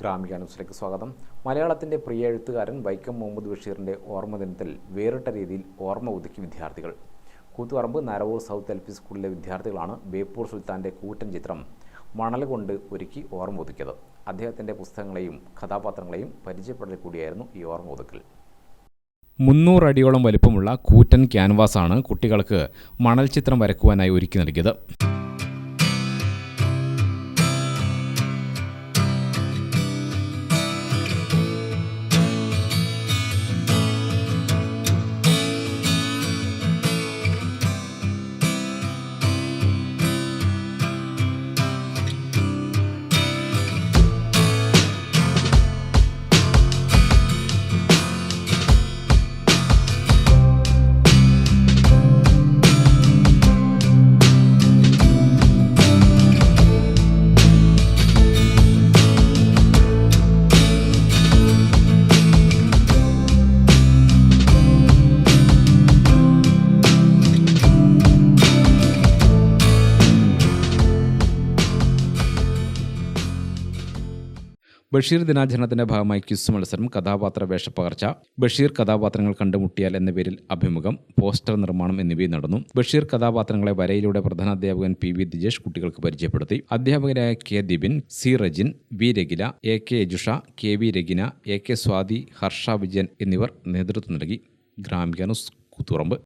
ഗ്രാമിക ന്യൂസിലേക്ക് സ്വാഗതം. മലയാളത്തിൻ്റെ പ്രിയ എഴുത്തുകാരൻ വൈക്കം മുഹമ്മദ് ബഷീറിൻ്റെ ഓർമ്മദിനത്തിൽ വേറിട്ട രീതിയിൽ ഓർമ്മ പുതുക്കി വിദ്യാർത്ഥികൾ. കൂത്തുപറമ്പ് നാരവൂർ സൗത്ത് LP സ്കൂളിലെ വിദ്യാർത്ഥികളാണ് ബേപ്പൂർ സുൽത്താൻ്റെ കൂറ്റൻ ചിത്രം മണൽ കൊണ്ട് ഒരുക്കി ഓർമ്മ പുതുക്കിയത്. അദ്ദേഹത്തിൻ്റെ പുസ്തകങ്ങളെയും കഥാപാത്രങ്ങളെയും പരിചയപ്പെടൽ കൂടിയായിരുന്നു ഈ ഓർമ്മ പുതുക്കൽ. 300 അടിയോളം വലിപ്പമുള്ള കൂറ്റൻ ക്യാൻവാസാണ് കുട്ടികൾക്ക് മണൽ ചിത്രം വരയ്ക്കുവാനായി ഒരുക്കി നൽകിയത്. ബഷീർ ദിനാചരണത്തിന്റെ ഭാഗമായി ക്വിസ് മത്സരം, കഥാപാത്ര വേഷപ്പകർച്ച, ബഷീർ കഥാപാത്രങ്ങൾ കണ്ടുമുട്ടിയാൽ എന്ന പേരിൽ അഭിമുഖം, പോസ്റ്റർ നിർമ്മാണം എന്നിവയും നടന്നു. ബഷീർ കഥാപാത്രങ്ങളെ വരയിലൂടെ പ്രധാനാധ്യാപകൻ PV ദിജേഷ് കുട്ടികൾക്ക് പരിചയപ്പെടുത്തി. അധ്യാപകരായ K Dibin, C Rajin, V Ragila, AK Yajusha, KV Ragina, AK Swathi, Harsh Vijayan എന്നിവർ നേതൃത്വം നൽകി. ഗ്രാമിക ന്യൂസ്, കൂത്തുപറമ്പ്.